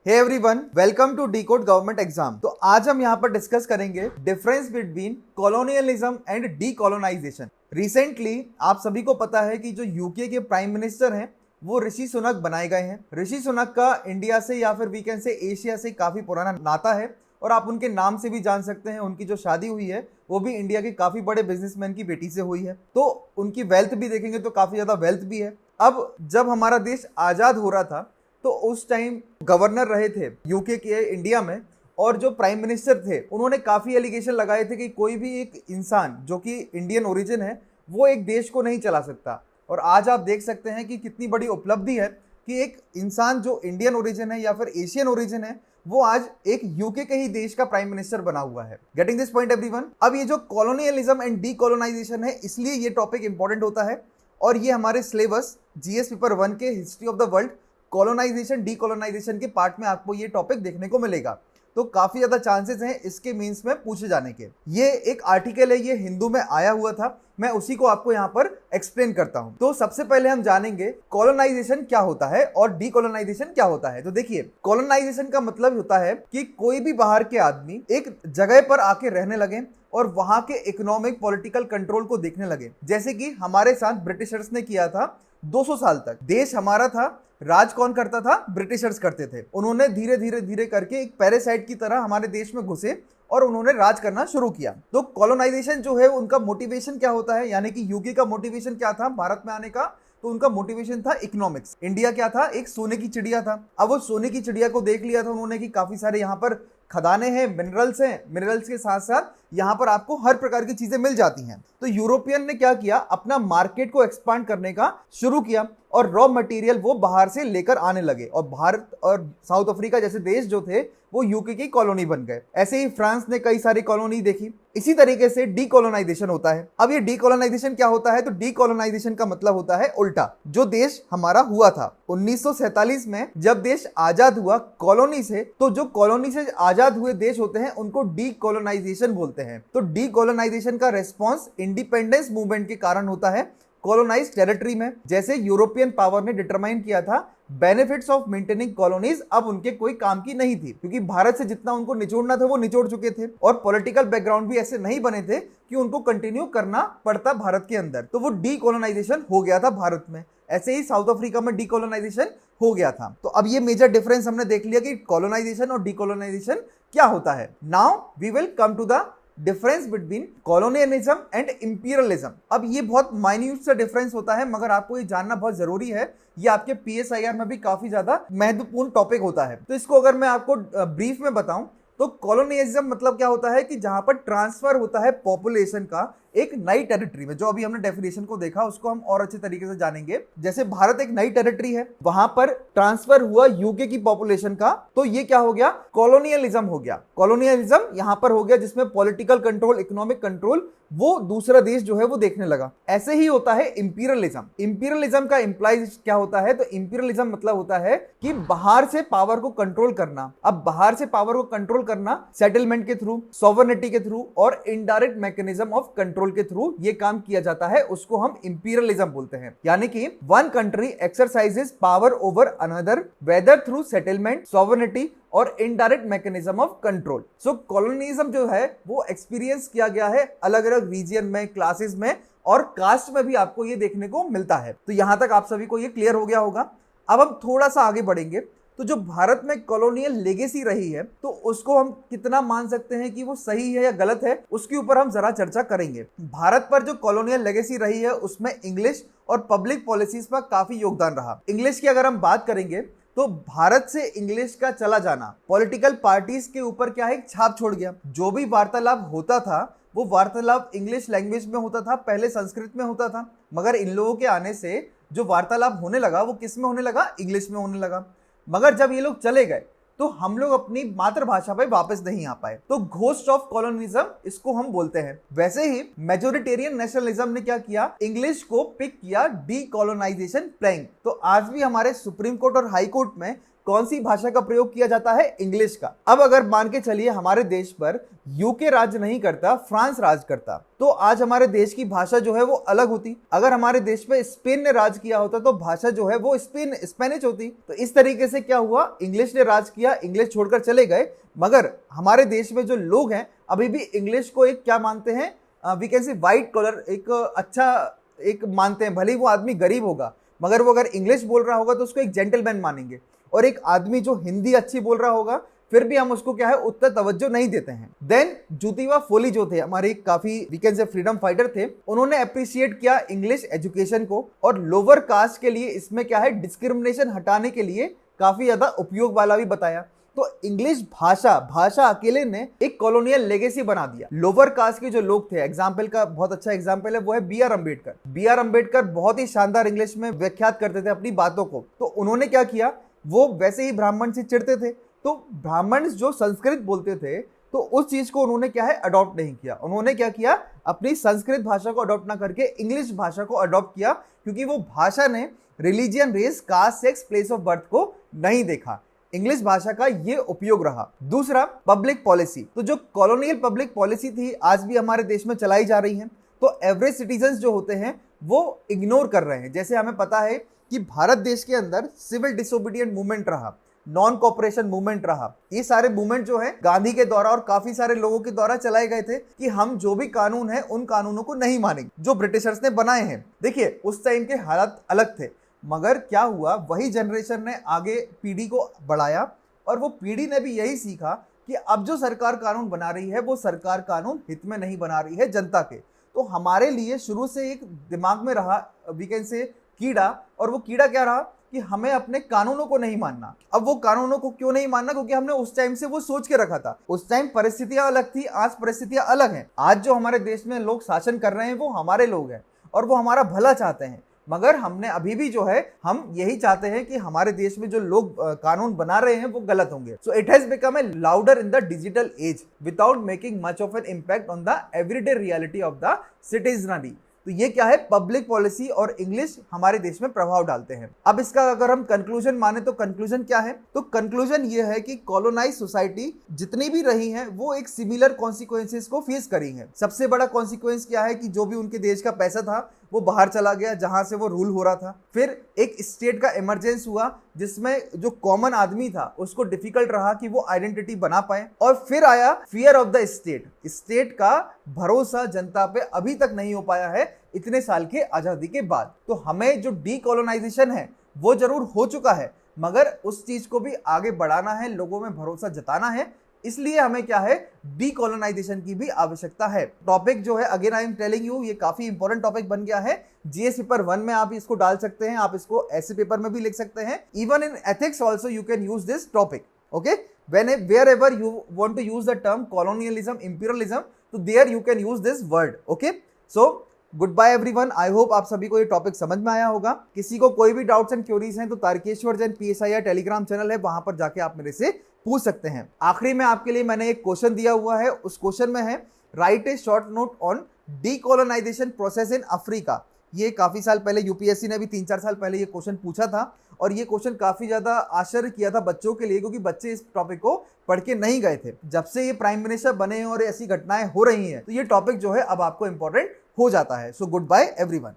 Hey everyone, welcome to decode government exam. तो आज हम यहाँ पर डिस्कस करेंगे difference between colonialism and decolonisation. Recently आप सभी को पता है कि जो यूके के प्राइम मिनिस्टर हैं वो ऋषि सुनक बनाए गए हैं। ऋषि सुनक का इंडिया से या फिर वी कैन से एशिया से काफी पुराना नाता है और आप उनके नाम से भी जान सकते हैं। उनकी जो शादी हुई है वो भी इंडिया के काफी बड़े बिजनेसमैन की बेटी से हुई है, तो उनकी वेल्थ भी देखेंगे तो काफी ज्यादा वेल्थ भी है। अब जब हमारा देश आजाद हो रहा था तो उस टाइम गवर्नर रहे थे यूके के इंडिया में, और जो प्राइम मिनिस्टर थे उन्होंने काफी एलिगेशन लगाए थे कि कोई भी एक इंसान जो कि इंडियन ओरिजिन है वो एक देश को नहीं चला सकता। और आज आप देख सकते हैं कि कितनी बड़ी उपलब्धि है कि एक इंसान जो इंडियन ओरिजिन है या फिर एशियन ओरिजिन है वो आज एक यूके के ही देश का प्राइम मिनिस्टर बना हुआ है। Getting this point everyone. अब ये जो कॉलोनियलिज्म एंड डीकोलोनाइजेशन है, इसलिए ये टॉपिक इंपॉर्टेंट होता है और ये हमारे सिलेबस जीएस पेपर 1 के history of the world colonisation decolonisation के पार्ट में आपको ये टॉपिक देखने को मिलेगा। तो काफी ज्यादा चांसेस हैं इसके मीन्स में पूछे जाने के। ये एक आर्टिकल है, ये हिंदू में आया हुआ था, मैं उसी को आपको यहाँ पर एक्सप्लेन करता हूँ। तो सबसे पहले हम जानेंगे कॉलोनाइजेशन क्या होता है और डीकोलोनाइजेशन क्या होता है। तो देखिए, कॉलोनाइजेशन का मतलब होता है कि कोई भी बाहर के आदमी एक जगह पर आके रहने लगे और वहां के इकोनॉमिक पॉलिटिकल कंट्रोल को देखने लगे, जैसे कि हमारे साथ ब्रिटिशर्स ने किया था 200 साल तक। देश हमारा था, राज कौन करता था? ब्रिटिशर्स करते थे। उन्होंने धीरे धीरे धीरे करके एक पैरासाइट की तरह हमारे देश में घुसे और उन्होंने राज करना शुरू किया। तो कॉलोनाइजेशन जो है उनका मोटिवेशन क्या होता है, यानी कि यूके का मोटिवेशन क्या था भारत में आने का? तो उनका मोटिवेशन था इकोनॉमिक्स। इंडिया क्या था? एक सोने की चिड़िया था। अब वो सोने की चिड़िया को देख लिया था उन्होंने कि काफी सारे यहाँ पर खदानें हैं, मिनरल्स हैं, मिनरल्स के साथ साथ यहाँ पर आपको हर प्रकार की चीजें मिल जाती हैं। तो यूरोपियन ने क्या किया, अपना मार्केट को एक्सपांड करने का शुरू किया और रॉ मटेरियल वो बाहर से लेकर आने लगे। और भारत और साउथ अफ्रीका जैसे देश जो थे वो यूके की कॉलोनी बन गए। ऐसे ही फ्रांस ने कई सारी कॉलोनी देखी। इसी तरीके से डीकोलोनाइजेशन होता है। अब ये डीकोलोनाइजेशन क्या होता है? तो डीकोलोनाइजेशन का मतलब होता है उल्टा। जो देश हमारा हुआ था 1947 में, जब देश आजाद हुआ कॉलोनी से, तो जो कॉलोनी से आजाद हुए देश होते हैं उनको डीकोलोनाइजेशन बोलते हैं। तो डीकोलोनाइजेशन का रेस्पॉन्स इंडिपेंडेंस मूवमेंट के कारण होता है कॉलोनाइज्ड टेरिटरी में। जैसे यूरोपियन पावर ने डिटरमाइन किया था बेनिफिट्स ऑफ मेंटेनिंग कॉलोनीज अब उनके कोई काम की नहीं थी, क्योंकि भारत से जितना उनको निचोड़ना था वो निचोड़ चुके थे और पॉलिटिकल बैकग्राउंड भी ऐसे नहीं बने थे कि उनको कंटिन्यू करना पड़ता भारत के अंदर। तो वो डीकोलोनाइजेशन हो गया था भारत में। ऐसे ही साउथ अफ्रीका में डीकोलोनाइजेशन हो गया था। तो अब ये मेजर डिफरेंस हमने देख लिया कि कॉलोनाइजेशन और डीकोलोनाइजेशन क्या होता है। Now we will come to the difference between colonialism and imperialism. अब ये बहुत माइन्यूट सा डिफरेंस होता है, मगर आपको ये जानना बहुत जरूरी है। ये आपके पीएसआईआर में भी काफी ज्यादा महत्वपूर्ण टॉपिक होता है। तो इसको अगर मैं आपको ब्रीफ में बताऊं तो कॉलोनियलिज्म मतलब क्या होता है कि जहां पर ट्रांसफर होता है पॉपुलेशन का एक नई टेरिटरी में। जो अभी हमने डेफिनेशन को देखा उसको हम और अच्छे तरीके से जानेंगे। जैसे भारत एक नई टेरिटरी है, वहां पर ट्रांसफर हुआ यूके की पॉपुलेशन का, तो ये क्या हो गया? कॉलोनियलिज्म हो गया। कॉलोनियलिज्म यहां पर हो गया जिसमें पॉलिटिकल कंट्रोल, इकोनॉमिक कंट्रोल वो दूसरा देश जो है वो देखने लगा। ऐसे ही होता है इंपीरियलिज्म। इंपीरियलिज्म का इंप्लाइज क्या होता है? तो इंपीरियलिज्म मतलब होता है कि बाहर से पावर को कंट्रोल करना। अब बाहर से पावर को कंट्रोल करना सेटलमेंट के थ्रू, सॉवरेनिटी के थ्रू और इनडायरेक्ट मैकेनिज्म ऑफ कंट्रोल के थ्रू ये काम किया जाता है, उसको हम इंपीरियलिज्म बोलते हैं। यानी कि one country exercises power over another whether through settlement, sovereignty और indirect mechanism of control. So colonialism जो है वो एक्सपीरियंस किया गया है अलग अलग रीजन में, क्लासेस में और कास्ट में भी आपको ये देखने को मिलता है। तो यहां तक आप सभी को ये क्लियर हो गया होगा। अब हम थोड़ा सा आगे बढ़ेंगे। तो जो भारत में कॉलोनियल लेगेसी रही है तो उसको हम कितना मान सकते हैं कि वो सही है या गलत है, उसके ऊपर हम जरा चर्चा करेंगे। भारत पर जो कॉलोनियल लेगेसी रही है उसमें इंग्लिश और पब्लिक पॉलिसीज पर काफी योगदान रहा। इंग्लिश की अगर हम बात करेंगे तो भारत से इंग्लिश का चला जाना पॉलिटिकल पार्टीज के ऊपर क्या है, एक छाप छोड़ गया। जो भी वार्तालाप होता था वो वार्तालाप इंग्लिश लैंग्वेज में होता था, पहले संस्कृत में होता था, मगर इन लोगों के आने से जो वार्तालाप होने लगा वो किस में होने लगा? इंग्लिश में होने लगा। मगर जब ये लोग चले गए तो हम लोग अपनी मातृभाषा पे वापस नहीं आ पाए। तो घोस्ट ऑफ कॉलोनिज्म इसको हम बोलते हैं। वैसे ही मेजोरिटेरियन नेशनलिज्म ने क्या किया? इंग्लिश को पिक किया डीकोलोनाइजेशन प्लैंक। तो आज भी हमारे सुप्रीम कोर्ट और हाई कोर्ट में कौन सी भाषा का प्रयोग किया जाता है? इंग्लिश का। अब अगर मान के चलिए हमारे देश पर यूके राज नहीं करता, फ्रांस राज करता, तो आज हमारे देश की भाषा जो है वो अलग होती। अगर हमारे देश पे स्पेन ने राज किया होता तो भाषा जो है वो स्पेनिश होती। तो इस तरीके से क्या हुआ, इंग्लिश ने राज किया, इंग्लिश छोड़कर चले गए, मगर हमारे देश में जो लोग हैं अभी भी इंग्लिश को एक क्या मानते हैं, we can say white collar, एक अच्छा एक मानते हैं। भले ही वो आदमी गरीब होगा मगर वो अगर इंग्लिश बोल रहा होगा तो उसको एक जेंटलमैन मानेंगे। और एक आदमी जो हिंदी अच्छी बोल रहा होगा फिर भी हम उसको क्या है उतना तवज्जो नहीं देते हैं। देन ज्योतिबा फुले जो थे हमारे काफी we can say freedom fighter थे, उन्होंने अप्रिशिएट किया इंग्लिश एजुकेशन को और लोअर कास्ट के लिए इसमें क्या है डिस्क्रिमिनेशन हटाने के लिए काफी ज्यादा उपयोग वाला भी बताया। तो इंग्लिश भाषा अकेले ने एक कॉलोनियल लेगेसी बना दिया। लोअर कास्ट के जो लोग थे, एग्जाम्पल का बहुत अच्छा एग्जाम्पल है वो है बी.आर. अम्बेडकर। बी.आर. अम्बेडकर बहुत ही शानदार इंग्लिश में व्याख्यात करते थे अपनी बातों को। तो उन्होंने क्या किया, वो वैसे ही ब्राह्मण से चिढ़ते थे, तो ब्राह्मण जो संस्कृत बोलते थे तो उस चीज को उन्होंने क्या है अडॉप्ट नहीं किया। उन्होंने क्या किया, अपनी संस्कृत भाषा को अडॉप्ट ना करके इंग्लिश भाषा को अडॉप्ट किया, क्योंकि वो भाषा ने religion, race, caste, sex, place of birth को नहीं देखा। इंग्लिश भाषा का ये उपयोग रहा। दूसरा, पब्लिक पॉलिसी। तो जो कॉलोनियल पब्लिक पॉलिसी थी आज भी हमारे देश में चलाई जा रही है। तो एवरेज सिटीजन्स जो होते हैं वो इग्नोर कर रहे हैं। जैसे हमें पता है कि भारत देश के अंदर सिविल डिसोबीडियंट मूवमेंट रहा, नॉन कॉपरेशन मूवमेंट रहा। ये सारे मूवमेंट जो है गांधी के द्वारा और काफी सारे लोगों के द्वारा चलाए गए थे कि हम जो भी कानून है उन कानूनों को नहीं मानेंगे जो ब्रिटिशर्स ने बनाए हैं। देखिए उस टाइम के हालात अलग थे, मगर क्या हुआ, वही जनरेशन ने आगे पीढ़ी को बढ़ाया और वो पीढ़ी ने भी यही सीखा कि अब जो सरकार कानून बना रही है वो सरकार कानून हित में नहीं बना रही है जनता के। तो हमारे लिए शुरू से एक दिमाग में रहा वी कैन से कीड़ा, और वो कीड़ा क्या रहा कि हमें अपने कानूनों को नहीं मानना। अब वो कानूनों को क्यों नहीं मानना, क्योंकि हमने उस टाइम से वो सोच के रखा था। उस टाइम परिस्थितियां अलग थी, आज परिस्थितियां अलग हैं। आज जो हमारे देश में लोग शासन कर रहे हैं वो हमारे लोग हैं और वो हमारा भला चाहते हैं, मगर हमने अभी भी जो है हम यही चाहते हैं कि हमारे देश में जो लोग कानून बना रहे हैं वो गलत होंगे। So it has become a louder in the digital age without making much of an impact on the everyday reality of the citizenry. तो ये क्या है, पब्लिक पॉलिसी और इंग्लिश हमारे देश में प्रभाव डालते हैं। अब इसका अगर हम कंक्लूजन माने तो कंक्लूजन क्या है, तो कंक्लूजन ये है कि कॉलोनाइज सोसाइटी जितनी भी रही है वो एक सिमिलर कॉन्सिक्वेंसेस को फेस करी है। सबसे बड़ा कॉन्सिक्वेंस क्या है कि जो भी उनके देश का पैसा था वो बाहर चला गया जहां से वो रूल हो रहा था। फिर एक स्टेट का इमरजेंस हुआ जिसमें जो कॉमन आदमी था उसको डिफिकल्ट रहा कि वो आइडेंटिटी बना पाए। और फिर आया fear of the state. State का भरोसा जनता पे अभी तक नहीं हो पाया है इतने साल के आजादी के बाद। तो हमें जो डीकोलोनाइजेशन है वो जरूर हो चुका है, मगर उस चीज को भी आगे बढ़ाना है, लोगों में भरोसा जताना है। इसलिए हमें क्या है, डीकोलोनाइजेशन की भी आवश्यकता है। टॉपिक जो है again I am telling you, ये काफी इंपॉर्टेंट टॉपिक बन गया है। जीएस पेपर 1 में आप इसको डाल सकते हैं, आप इसको ऐसे पेपर में भी लिख सकते हैं। Even in ethics also you can use this topic. Okay, wherever you want to use the term colonialism, imperialism, तो there you can use this word. Okay, so good bye everyone. I hope आप सभी को ये topic समझ में आया होगा। किसी को कोई भी डाउट्स एंड क्वेरीज हैं तो Tarkeshwar Jain PSI Telegram channel है, वहां पर जाके आप मेरे से पूछ सकते हैं। आखिरी में आपके लिए मैंने एक क्वेश्चन दिया हुआ है, उस क्वेश्चन में है right A short note on decolonisation process in Africa. ये काफी साल पहले यूपीएससी ने भी 3-4 साल पहले ये क्वेश्चन पूछा था और ये क्वेश्चन काफी ज्यादा आश्चर्य किया था बच्चों के लिए, क्योंकि बच्चे इस टॉपिक को पढ़ के नहीं गए थे। जब से ये प्राइम मिनिस्टर बने और ऐसी घटनाएं हो रही हैं तो ये टॉपिक जो है अब आपको इंपॉर्टेंट हो जाता है। So good bye everyone.